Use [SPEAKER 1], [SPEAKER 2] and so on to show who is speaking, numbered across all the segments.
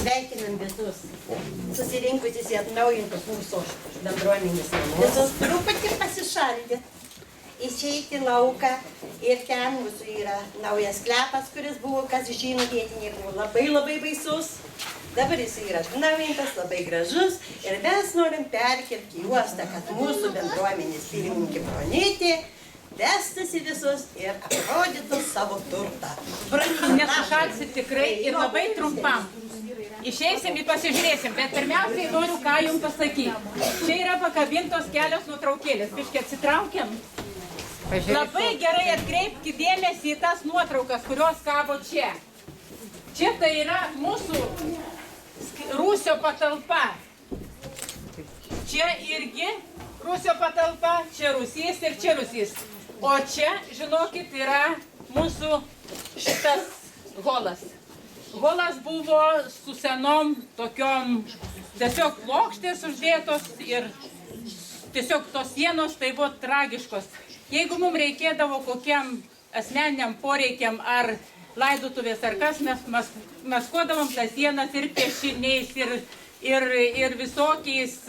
[SPEAKER 1] Sveikinam visus susirinkusius į atnaujintus mūsų bendruomenės namus. Visus truputį pasišaldyti, išeiti į lauką ir ten mūsų yra naujas sklepas, kuris buvo, kas žino, vietiniai buvo labai baisus. Dabar jis yra atnaujintas, labai gražus ir mes norim perkelti juostą, kad mūsų bendruomenės pirmininkė Bronytė vestųsi visus ir aprodytų savo turtą.
[SPEAKER 2] Nesušalsit tikrai ir labai trumpam. Išeisim ir pasižiūrėsim, bet pirmiausiai noriu ką jums pasakyti. Čia yra pakabintos kelios nuotraukėlės. Biškį atsitraukiam. Labai gerai atkreipkite dėmesį į tas nuotraukas, kurios kabo čia. Čia tai yra mūsų rūsio patalpa. Čia irgi rūsio patalpa, čia rūsys ir čia rūsys. O čia, žinokit, yra mūsų šitas holas. Holas buvo su senom tokiom tiesiog plokštės uždėtos ir tiesiog tos sienos tai buvo tragiškos. Jeigu mums reikėdavo kokiam asmeniniam poreikiam ar laidotuvės ar kas, mes maskuodavom tas sienas ir piešiniais ir visokiais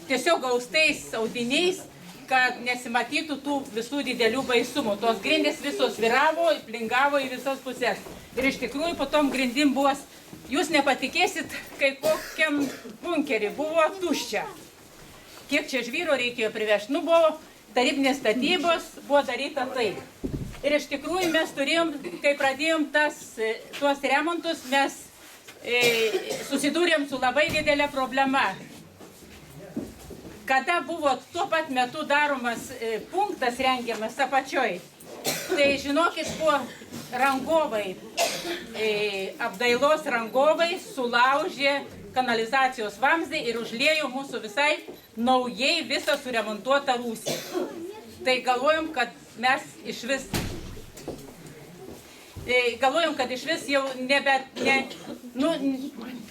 [SPEAKER 2] tiesiog gaustais audiniais, kad nesimatytų tų visų didelių baisumų. Tos grindys visos viravo, plingavo į visas pusės. Ir iš tikrųjų po tom grindim buvo, jūs nepatikėsit, kai kokiam bunkerį buvo tuščia. Kiek čia žvyro reikėjo privežti? Nu, buvo tarybinės statybos, buvo daryta taip. Ir iš tikrųjų mes turėjom, kai pradėjom tuos remontus, mes susidūrėm su labai didelė problema. Kada buvo tuo pat metu daromas punktas rengiamas apačioj, tai žinokit, buvo rangovai, apdailos rangovai sulaužė kanalizacijos vamzdį ir užliejo mūsų visai naujai visą suremontuotą rūsį. Tai galvojom, kad mes išvis jau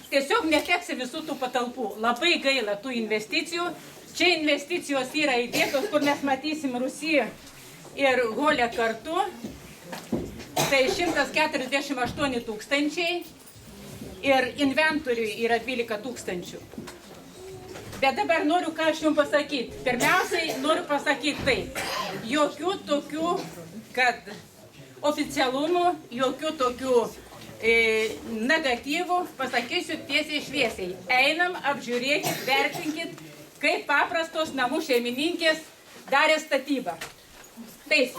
[SPEAKER 2] tiesiog neteksi visų tų patalpų. Labai gaila tų investicijų. Čia investicijos yra įdėtos, kur mes matysim Rūsį ir Holę kartu. Tai 148 tūkstančiai ir inventoriui yra 12 tūkstančių. Bet dabar noriu ką aš jums pasakyti. Pirmiausiai noriu pasakyti taip. Jokių tokių, kad oficialumų, jokių tokių negatyvų, pasakysiu tiesiai šviesiai. Einam, apžiūrėkit, vertinkit, kaip paprastos namų šeimininkės darė statybą. Taip,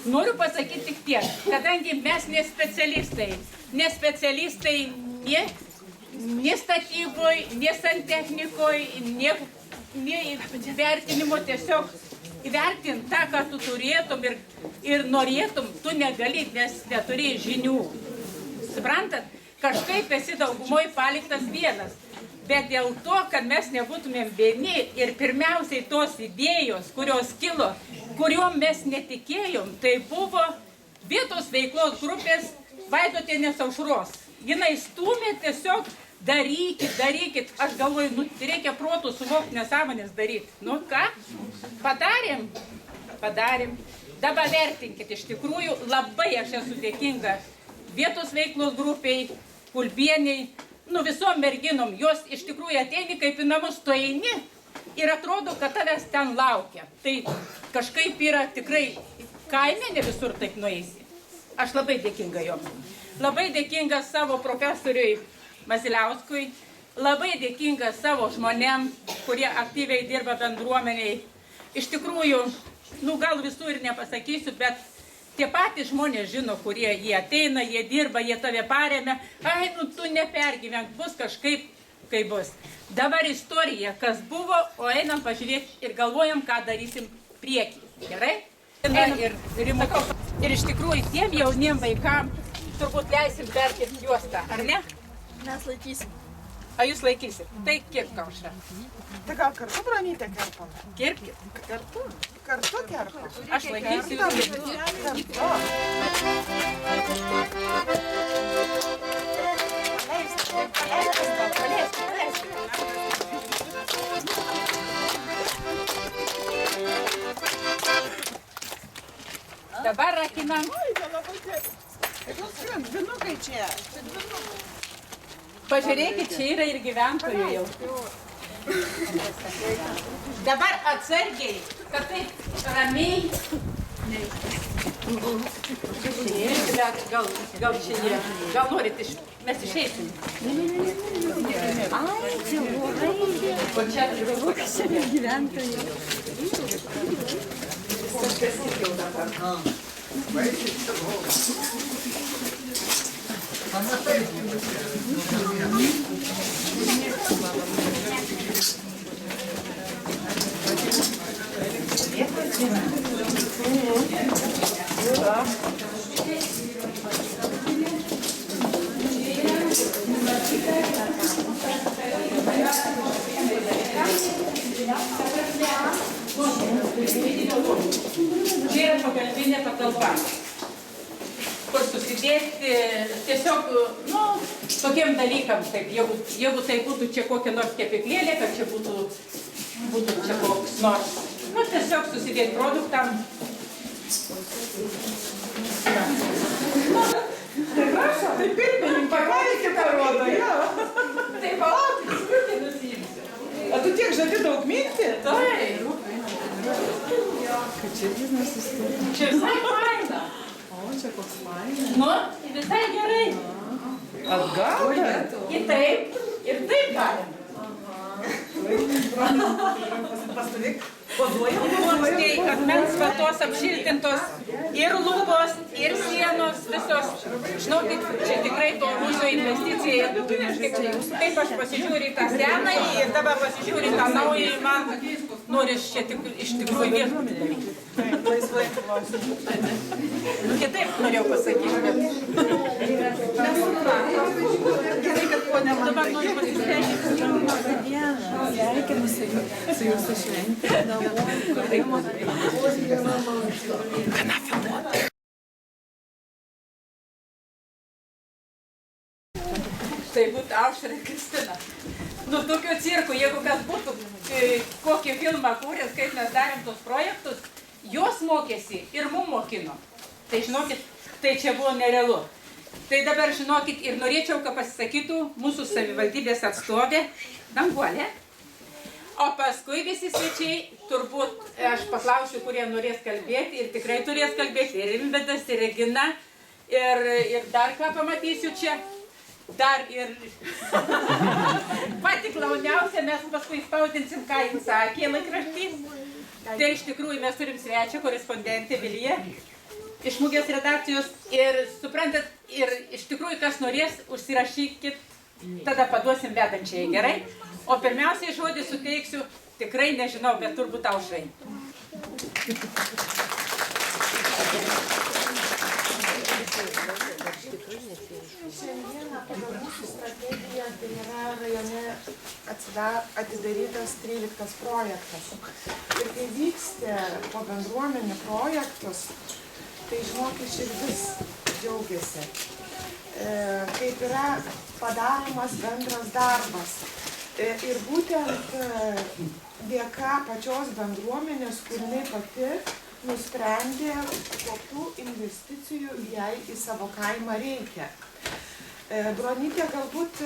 [SPEAKER 2] noriu pasakyti tik tiek, kadangi mes ne specialistai ne statyboj, ne santechnikoj, ne vertinimo, tiesiog įvertint tą, ką tu turėtum ir norėtum, tu negali, nes neturi žinių. Suprantat, kažkaip esi daugumoj paliktas vienas. Bet dėl to, kad mes nebūtumėm vieni ir pirmiausiai tos idėjos, kurios kilo, kuriuom mes netikėjom, tai buvo vietos veiklos grupės Vaidotienės Aušros. Jinai stūmė tiesiog darykit. Aš galvoju, reikia protų suvokti, nesąmonės daryti. Nu ką? Padarėm. Dabar vertinkit, iš tikrųjų labai aš esu dėkinga vietos veiklos grupiai, Kulbieniai, visom merginom, jos iš tikrųjų ateini, kaip į namus tu eini ir atrodo, kad tavęs ten laukia. Tai kažkaip yra tikrai kaime, ne visur taip nueisi. Aš labai dėkinga jom. Labai dėkinga savo profesoriui Maziliauskui, labai dėkinga savo žmonėm, kurie aktyviai dirba bendruomeniai. Iš tikrųjų, gal visų ir nepasakysiu, bet tie patys žmonės žino, kurie jie ateina, jie dirba, jie tave paremia. Tu nepergyvenk, bus kažkaip, kaip bus. Dabar istorija, kas buvo, o einam pažiūrėti ir galvojam, ką darysim priekį. Gerai? Ir iš tikrųjų, tiem jauniem vaikam turbūt leisim vertinti juostą, ar ne?
[SPEAKER 3] Mes laikysim.
[SPEAKER 2] A jūs laikysit? Tai kirpk Aušra.
[SPEAKER 3] Tai gal kartu, Bronytė, kerpam?
[SPEAKER 2] Kirpkit.
[SPEAKER 3] Kartu kerpam.
[SPEAKER 2] Aš laikysiu.
[SPEAKER 3] Kartu.
[SPEAKER 2] Dabar rakinam.
[SPEAKER 3] Oi, labai gerai. Dvinukai čia.
[SPEAKER 2] Pažiūrėkit, čia yra ir gyventojų jau. Dabar atsargiai, kad taip ramiai. Gal čia jie, gal norit, mes išeisim.
[SPEAKER 4] Ai, čia blogai.
[SPEAKER 2] O čia
[SPEAKER 4] Gyventojai.
[SPEAKER 2] Čia yra pagalbinė patalpa, kur susidėti tiesiog, tokiem dalykams, taip, jeigu tai būtų čia kokia nors kepyklėlė, kad čia būtų čia koks nors, tiesiog susidėti produktam.
[SPEAKER 3] Tai prašau, tai pirmininką, galite parodo, jo.
[SPEAKER 2] Tai palaukit, skirti nusiimsiu.
[SPEAKER 3] O tu tiek žadi daug minti?
[SPEAKER 2] Taip.
[SPEAKER 4] Kad čia biznesas turi.
[SPEAKER 2] Čia visai faina.
[SPEAKER 3] O, čia koks fainas.
[SPEAKER 2] Visai gerai.
[SPEAKER 3] Atgal?
[SPEAKER 2] Ir taip galim.
[SPEAKER 3] Pastovėk, pozuojam.
[SPEAKER 2] Tai akmens vatos apšiltintos ir lubos, ir sienos visos. Žinokit, čia tikrai to mūsų investicija. Kaip aš pasižiūriu į tą senąjį ir dabar pasižiūriu į tą naują, man noris čia iš tikrųjų viešbutį daryti.
[SPEAKER 3] Laisvai.
[SPEAKER 2] Kitaip norėjau pasakyti, bet...
[SPEAKER 3] Gerai, kad ponia man
[SPEAKER 2] Dabar noriu pasisveikinti.
[SPEAKER 4] Sveikinu su jūsų šventė.
[SPEAKER 2] Tai būtų Aušra Kristina. Tokio cirko, jeigu kas būtų kokį filmą kūręs, kaip mes darėm tos projektus, jos mokėsi ir mum mokino. Tai žinokit, tai čia buvo nerealu. Tai dabar žinokit ir norėčiau, kad pasisakytų mūsų savivaldybės atstovė Danguolė. O paskui visi svečiai, turbūt aš paklausiu, kurie norės kalbėti ir tikrai turės kalbėti. Ir Rimvydas, ir Regina, ir dar ką pamatysiu čia. Dar ir pati klauniausia, mes paskui spaudinsim, ką jums sakė laikraštys. Tai iš tikrųjų mes turim svečią, korespondentę Viliją iš Mugės redakcijos. Ir suprantat, ir iš tikrųjų, kas norės, užsirašykit, tada paduosim vedančiai, gerai? O pirmiausiai žodį suteiksiu, tikrai nežinau, bet turbūt Aušrai.
[SPEAKER 5] Šiandieną pagal mūsų strategiją tai yra rajone atidarytas 13 projektas. Ir kai vyksta po bendruomenių projektus, tai žinokit širdis džiaugiasi. Kaip yra padaromas bendras darbas. Ir būtent dėka pačios bendruomenės, kur jinai pati nusprendė, kokių investicijų jai į savo kaimą reikia. Bronytė galbūt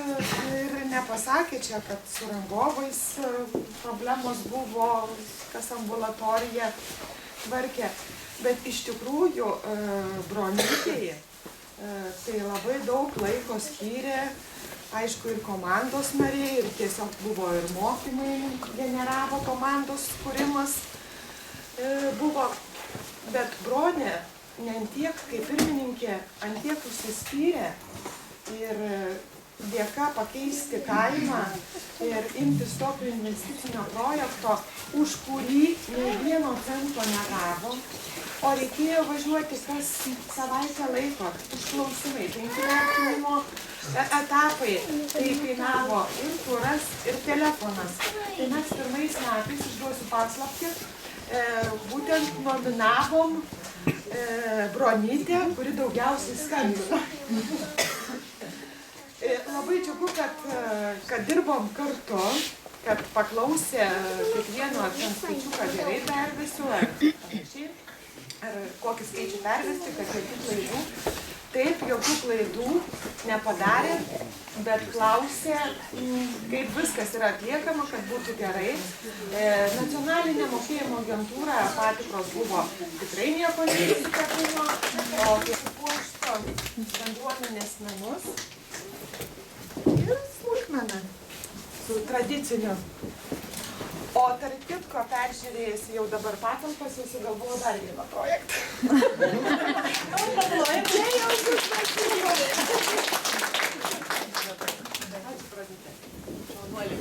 [SPEAKER 5] ir nepasakė čia, kad su rangovais problemos buvo, kas ambulatorija tvarkė, bet iš tikrųjų Bronytėje tai labai daug laiko skyrė, aišku, ir komandos nariai, ir tiesiog buvo ir mokymai, generavo komandos kūrimas buvo, bet Bronė ne tiek kaip pirmininkė, ant tiek užsispyrė ir dėka pakeisti kaimą ir imtis tokio investicinio projekto, už kurį nei vieno cento negavo, o reikėjo važiuoti kas savaitę laiko, užklausimai, 5 vertinimo etapai, tai kainavo ir turas, ir telefonas. Tai mes pirmais metais, išduosiu paslaptį, būtent nominavom Bronytę, kuri daugiausiai skambino. Labai džiugu, kad dirbom kartu, kad paklausė kiekvieno ten skaičiuką gerai pervesiu, ar panašiai, ar kokį skaičių pervesti, kad jokių klaidų. taip, jokių klaidų nepadarė, bet klausė, kaip viskas yra atliekama, kad būtų gerai. Nacionalinė mokėjimo agentūra patikros buvo tikrai nieko neįsitekumo, o puošto bendruomenės namus ir smulkmena su tradiciniu. O tarp kitko, peržiūrėjus jau dabar patalpas, susigalvoju dar vieną projektą. Čia jau susigalvoju. Ačiū, pradėte. Šaunuolį.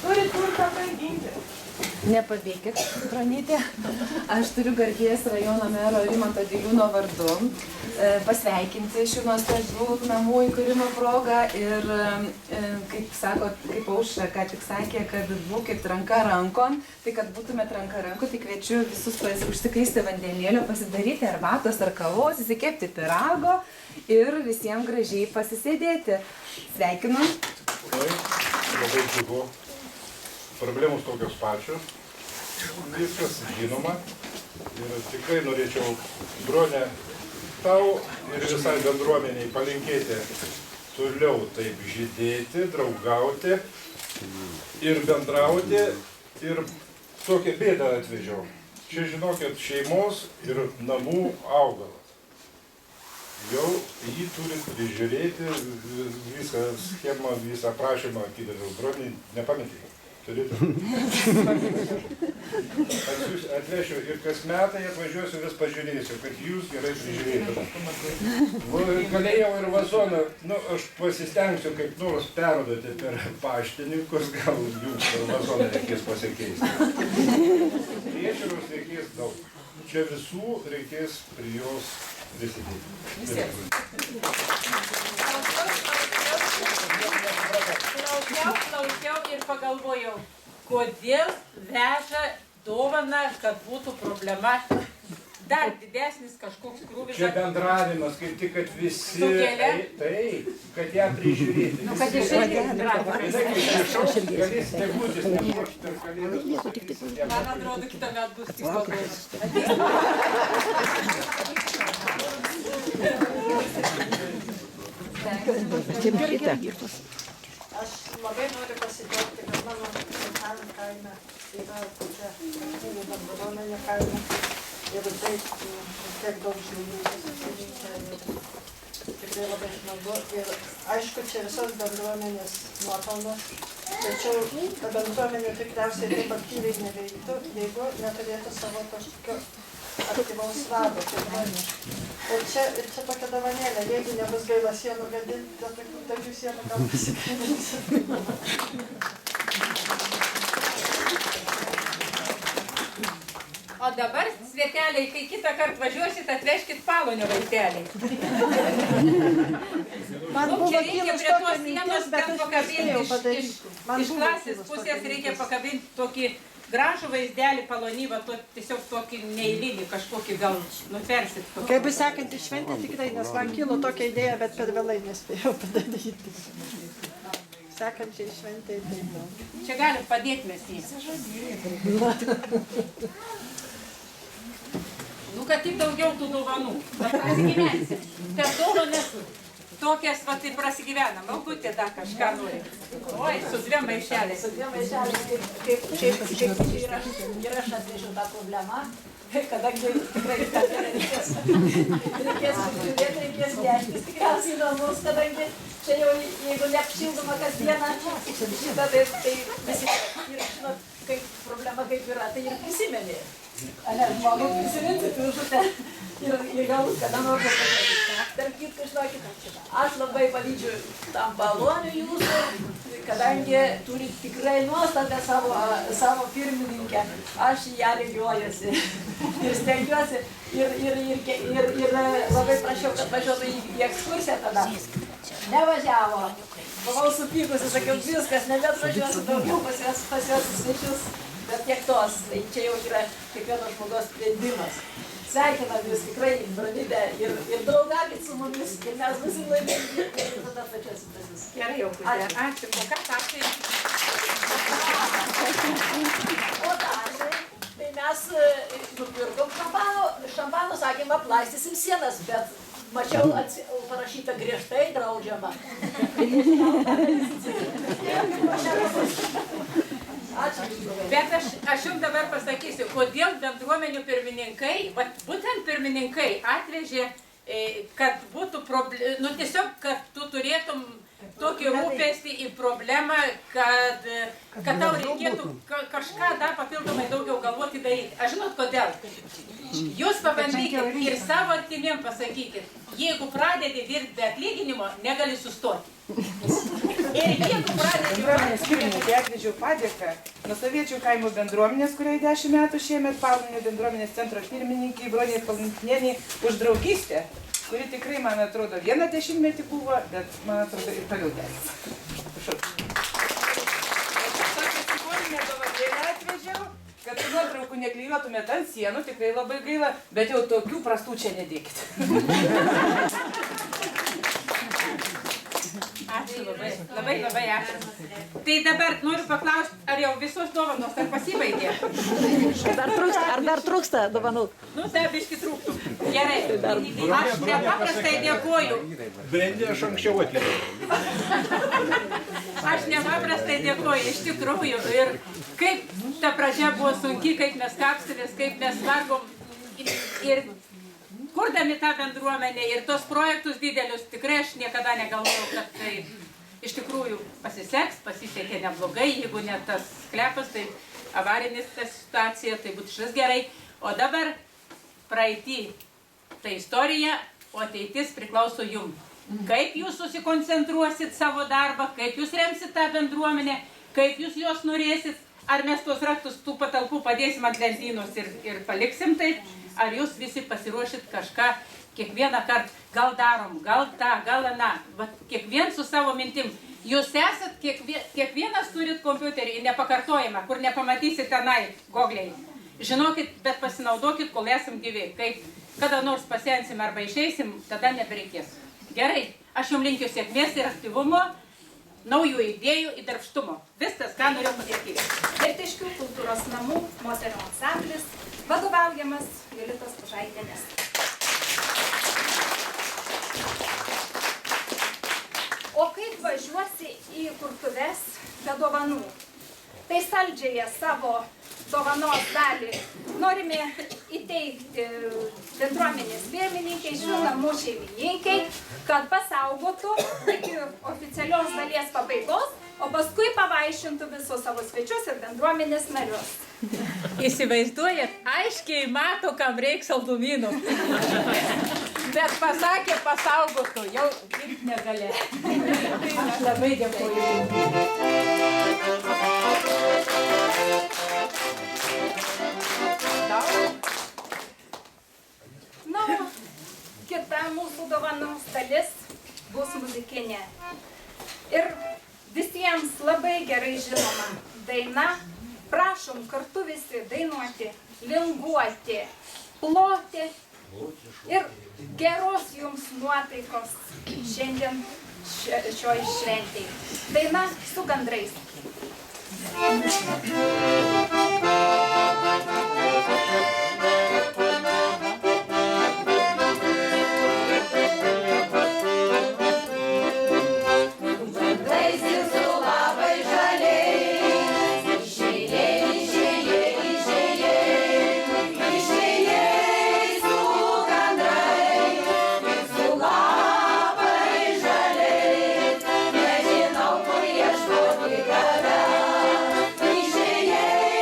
[SPEAKER 5] Turit kur ką paėginti.
[SPEAKER 6] Nepabėkit, Bronytė. Aš turiu garbės rajono mero Rimanto Diliūno vardu pasveikinti šių nuostabių namų įkūrimo progą ir, kaip sako, kaip Aušra ką tik sakė, kad būkit ranka rankon, tai kad būtumėt ranka rankon, tai kviečiu visus užsikaisti vandenėlio, pasidaryti arbatos ar kavos, įsikepti pyrago ir visiems gražiai pasisėdėti. Sveikinu.
[SPEAKER 7] Labai džiugu. Problemos tokios pačios, viskas žinoma ir tikrai norėčiau, Bronė, tau ir visai bendruomeniai palinkėti toliau taip žydėti, draugauti ir bendrauti ir tokią bėdą atvežiau. Čia žinokit, šeimos ir namų augalas. Jau jį turit prižiūrėti, visą schemą, visą prašymą atidaviau Bronei, nepametėjau. Atvešiu ir kas metai atvažiuosiu, vis pažiūrėsiu, kad jūs gerai prižiūrėtumėte. Galėjau ir vazoną, aš pasistengsiu kaip nors perduoti per paštininkus, gal jums vazoną reikės pasikeisti. Priežiūros reikės daug. Čia visų reikės prie jos prisidėti.
[SPEAKER 2] Klausiau ir pagalvojau, kodėl veža dovaną, kad būtų problema dar didesnis kažkoks krūvis.
[SPEAKER 7] Čia bendravimas, kaip tik, kad visi, taip, kad ją prižiūrėti.
[SPEAKER 2] Kad išeiti bendravimas.
[SPEAKER 7] Galėsite būtis, nemošti per kalėdus.
[SPEAKER 2] Man atrodo, kitą metą bus tik pagalvojus.
[SPEAKER 1] Aš labai noriu pasidžiaugti, kad mano gimtajame kaime yra tokia aktyvi bendruomenė kaime ir taip tiek daug žmonių susirinkę. Tikrai labai smagu ir aišku, čia visos bendruomenės nuopelnas, tačiau ta bendruomenė tikriausiai taip aktyviai neveiktų, jeigu neturėtų savo kažkokio aktyvaus vado. Ir čia tokia dovanėlė, jeigu nebus gaila sienų gadinti, tai tokių dagių sienų gal pasikabinsi.
[SPEAKER 2] O dabar, sveteliai, kai kitą kartą važiuosit, atveškit Palonio vaiteliai.
[SPEAKER 1] Man buvo
[SPEAKER 2] Čia reikia
[SPEAKER 1] kilus
[SPEAKER 2] prie tos
[SPEAKER 1] tokia mintis,
[SPEAKER 2] sienos
[SPEAKER 1] bet
[SPEAKER 2] ten
[SPEAKER 1] aš
[SPEAKER 2] pakabinti
[SPEAKER 1] nespėjau padaryti.
[SPEAKER 2] iš klasės pusės reikia pakabinti tokį gražų vaizdelį Palonyvą, tiesiog tokį neįlinį kažkokį gal nupersit.
[SPEAKER 1] Kaip bus sekanti šventė tikrai, nes man kilo tokia idėja, bet per vėlai nespėjau padaryti. Sekančiai šventė taip.
[SPEAKER 2] Čia galim padėti mes jį. Kad tik daugiau tų dovanų. Prasigyvensim. Per dovanas tokias, va, tai prasigyvenam. Malkutė dar kažką nori. Oi, su dviem maišeliais.
[SPEAKER 8] Su dviem maišeliais, kaip ir aš atvežiu tą problemą, kadangi tikrai reikės žiūrėti, reikės neštis tikriausiai namus, kadangi čia jau, jeigu neapšildoma kasdieną, šitą tai visi ir žinot, kaip problema kaip yra, tai ir prisimeni. Ne, žmogų prisiminti, tu žutę ir galbūt kada nors pasakyti. Tarp kitko, žinokit, aš labai pavydžiu tam Paloniui jūsų, kadangi turi tikrai nuostabią savo pirmininkę. Aš į ją lygiuojuosi ir stengiuosi ir labai prašiau, kad važiuotų į ekskursiją tada. Nevažiavo. Buvau supykusi, sakiau, viskas, nebeatvažiuosiu daugiau pas juos svečius. Bet tiek tos, tai čia jau yra kiekvieno žmogaus sprendimas. Sveikinam jūs tikrai, Bronytė, ir draugakit su mumis, ir mes būsim laimingi, ir tada atvažiuosim pas jūs.
[SPEAKER 2] Gerai, jau pusė. Ačiū. O ką tašai?
[SPEAKER 8] O tašai, tai mes mes nupirkom šampano, sakėm, aplaistysim sienas, bet mačiau parašyta griežtai draudžiama.
[SPEAKER 2] Bet aš jums dabar pasakysiu, kodėl bendruomenių pirmininkai, būtent pirmininkai atvežė, kad būtų tiesiog, kad tu turėtum tokį rūpestį į problemą, kad tau reikėtų kažką dar papildomai daugiau galvoti daryti. Aš žinot kodėl? Jūs pabandykit ir savo artimiem pasakykit, jeigu pradedi dirbti be atlyginimo, negali sustoti. Ir jeigu pradedi...
[SPEAKER 3] Bendruomenės pirmininkė atvežiau padėką Nusaviečių kaimo bendruomenės, kuriai 10 metų šiemet Palminio bendruomenės centro pirmininkai Broniai Palmintinienei už draugystę, kuri tikrai, man atrodo, 10 metį buvo, bet, man atrodo, ir toliau tęsis. Prašau. Tokią simbolinę dovanėlę atvežiau, kad nuotraukų neklijuotumėt ant sienų, tikrai labai gaila, bet jau tokių prastų čia nedėkite.
[SPEAKER 2] Ačiū labai, labai ačiū. Tai dabar noriu paklausti, ar jau visos dovanos ar pasibaigė?
[SPEAKER 8] Ar dar trūksta dovanų?
[SPEAKER 2] Nu, tai biški trūktų. Gerai. Aš nepaprastai dėkoju.
[SPEAKER 7] Brendį aš anksčiau atlikau.
[SPEAKER 2] Aš nepaprastai dėkoju, iš tikrųjų. Ir kaip ta pradžia buvo sunki, kaip mes kapstelės, kaip mes vargom. Ir kurdami tą bendruomenę ir tos projektus didelius, tikrai aš niekada negalvojau, kad tai iš tikrųjų pasiseks, pasisekė neblogai, jeigu ne tas sklepas, tai avarinis ta situacija, tai būtų šis gerai. O dabar praeitį tai istorija, o ateitis priklauso jums. Kaip jūs susikoncentruosit savo darbą, kaip jūs remsit tą bendruomenę, kaip jūs jos norėsit, ar mes tuos raktus tų patalpų padėsim ant lentynos ir paliksim taip, ar jūs visi pasiruošit kažką kiekvieną kartą, gal darom, gal tą, gal aną, kiekvien su savo mintim. Jūs esat, kiekvienas turit kompiuterį nepakartojimą, kur nepamatysit tenai gogliai. Žinokit, bet pasinaudokit, kol esam gyvi. Kai kada nors pasensim arba išeisim, tada nebereikės. Gerai, aš jums linkiu sėkmės ir aktyvumo, naujų idėjų ir darbštumo. Viskas, ką norėjau pasakyti.
[SPEAKER 9] Vertiškių kultūros namų moterų ansamblis, vadovaujamas Jolitos Pužaitienės. O kaip važiuosi į kurtuves be dovanų? Tai saldžiąją savo dovanos dalį norime įteikti bendruomenės pirmininkai, šių namų šeimininkai, kad pasaugotų iki oficialios dalies pabaigos, o paskui pavaišintų visus savo svečius ir bendruomenės narius.
[SPEAKER 2] Įsivaizduojat, aiškiai mato, kam reiks saldumynų. Bet pasakė, pasaugotų, jau dirbti negalė. Aš labai dėkoju.
[SPEAKER 9] Na, kita mūsų dovanos dalis bus muzikinė. Ir visiems labai gerai žinoma daina. Prašom kartu visi dainuoti, linguoti, ploti ir geros jums nuotaikos šiandien šioj šventėj. Daina su gandrais.
[SPEAKER 10] Nežinau, kur ieškoti tave, išėjai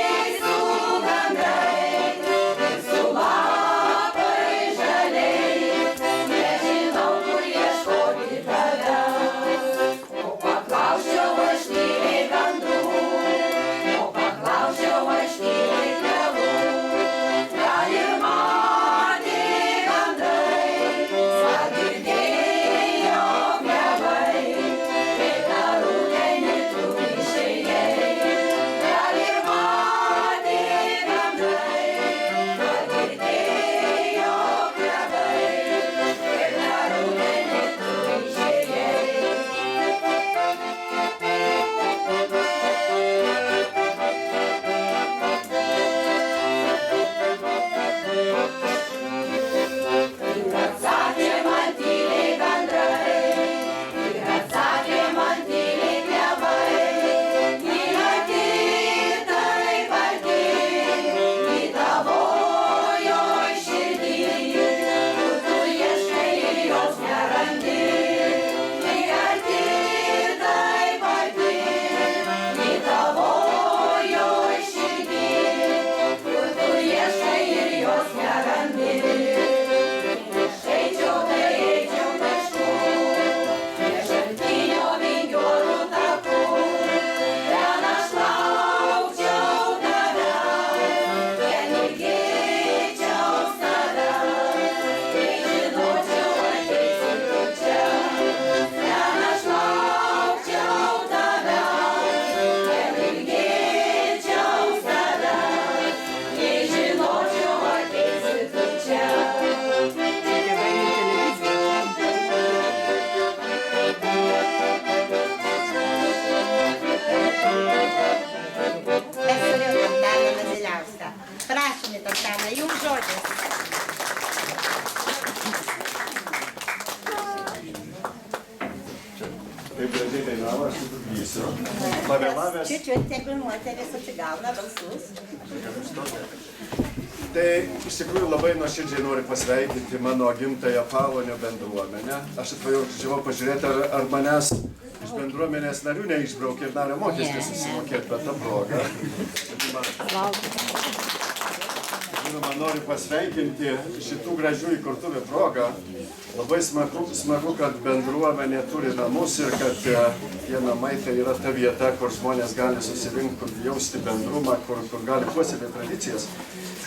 [SPEAKER 10] Taip gražiai dainavo, aš sutrukdysiu. Pavėlavęs.
[SPEAKER 1] Čiūčiut, tegul moteris atsigauna balsus.
[SPEAKER 10] Tai iš tikrųjų labai nuoširdžiai noriu pasveikinti mano gimtąją Palonio bendruomenę. Aš atvažiavau pažiūrėti, ar manęs iš bendruomenės narių neišbraukė ir nario mokestį susimokėti, bet tą progą. Žinoma, noriu pasveikinti šitų gražių įkurtuvių progą. Labai smagu, kad bendruomenė turi namus ir kad tie namai tai yra ta vieta, kur žmonės gali susirinkti, kur jausti bendrumą, kur gali puoselėti tradicijas.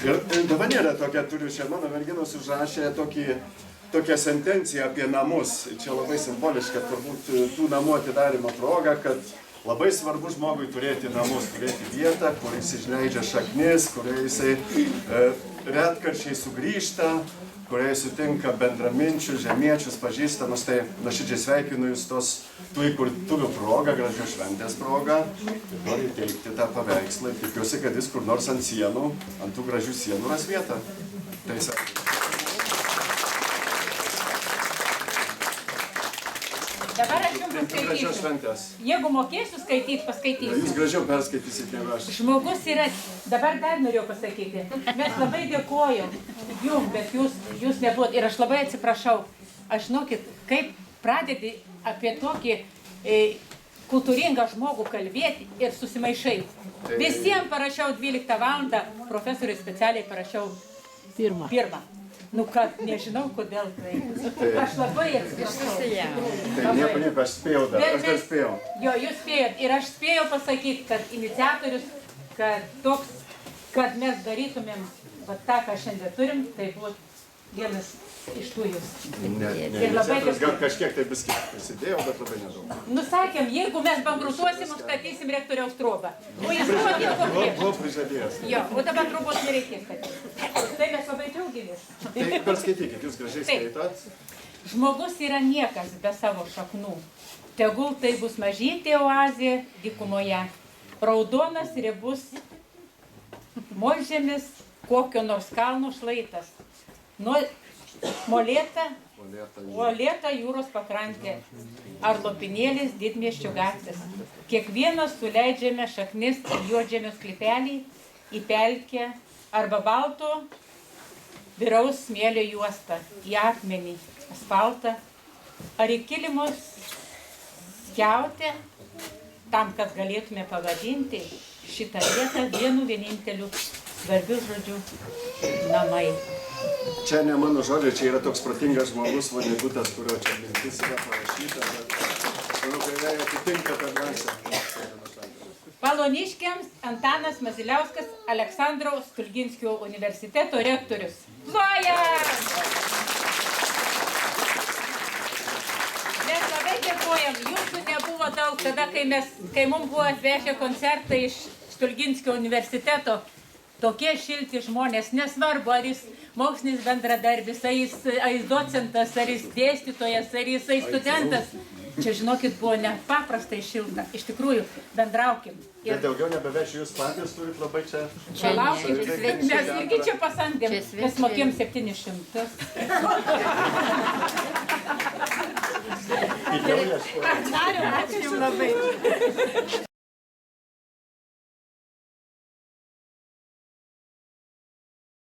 [SPEAKER 10] Ir dovanėlę tokią turiu čia, mano merginos užrašė tokią sentenciją apie namus. Čia labai simboliška, turbūt tų namų atidarymo proga, kad labai svarbu žmogui turėti namus, turėti vietą, kur jis išleidžia šaknis, kurioje jisai retkarčiai sugrįžta, kurioje sutinka bendraminčius, žemiečius, pažįstamus. Tai nuoširdžiai sveikinu jūs tų įkurtuvių progą, gražios šventės progą. Ir noriu įteikti tą paveikslą. Tikiuosi, kad jis kur nors ant sienų, ant tų gražių sienų ras vietą. Tai sveikinu.
[SPEAKER 2] Dabar aš jums paskaitysiu. Jeigu mokėsiu skaityti, paskaitysiu.
[SPEAKER 10] Jūs gražiau perskaitysite negu aš.
[SPEAKER 2] Žmogus yra, dabar dar norėjau pasakyti, mes labai dėkojom jums, bet jūs nebuvot. Ir aš labai atsiprašau. Aš žinokit, kaip pradedi apie tokį kultūringą žmogų kalbėti ir susimaišai. Visiems parašiau 12 valandą, profesoriui specialiai parašiau pirmą. Nu, kad nežinau, kodėl tai. Aš labai atsiprašau.
[SPEAKER 10] Tai nieko, aš spėjau dar, aš dar spėjau.
[SPEAKER 2] Jo, jūs spėjot. Ir aš spėjau pasakyti, kad iniciatorius, kad mes darytumėm tą, ką šiandien turim, tai buvo vienas iš tų jūs.
[SPEAKER 10] Ne, iniciatorius gal kažkiek tai biskit prisidėjau, bet labai nedaug.
[SPEAKER 2] Nusakėm, jeigu mes bankrutuosim, užstatysim rektoriaus trobą. O jis buvo nieko prieš.
[SPEAKER 10] Buvo prižadėjęs.
[SPEAKER 2] Jo, o dabar trobos nereikės statyti. Tai mes labai džiaugiamės.
[SPEAKER 10] Tai perskaitykit, jūs gražiai skaitot.
[SPEAKER 2] Žmogus yra niekas be savo šaknų. Tegul tai bus mažytė oazė dykumoje. Raudonas riebus molžemis, kokio nors kalno šlaitas. Molėta jūros pakrantė. Ar lopinėlis didmiesčio gatvės. Kiekvienas suleidžiame šaknis į juodžemio sklypelį, į pelkę arba balto vyraus smėlio juostą, į akmenį, asfaltą, ar į kilimus skiautę, tam, kad galėtume pavadinti šitą vietą vienu vieninteliu svarbiu žodžiu - namai.
[SPEAKER 10] Čia ne mano žodžiai, čia yra toks protingas žmogus, Vonegutas, kurio čia mintis yra parašyta, bet manau, kad jai atitinka tą dvasią.
[SPEAKER 2] Paloniškiams Antanas Maziliauskas, Aleksandro Stulginskio universiteto rektorius. Ploja! Mes labai dėkojam, jūsų nebuvo daug tada, kai mums buvo atvežę koncertą iš Stulginskio universiteto. Tokie šilti žmonės, nesvarbu, ar jis mokslinis bendradarbis, ar jis docentas, ar jis dėstytojas, ar jis studentas. Čia, žinokit, buvo nepaprastai šilta. Iš tikrųjų, bendraukim.
[SPEAKER 10] Bet daugiau nebevešiu, jūs patys turit labai čia...
[SPEAKER 2] Palaukit, mes irgi čia pasandėm. Mes mokėjom 700. Ačiū labai.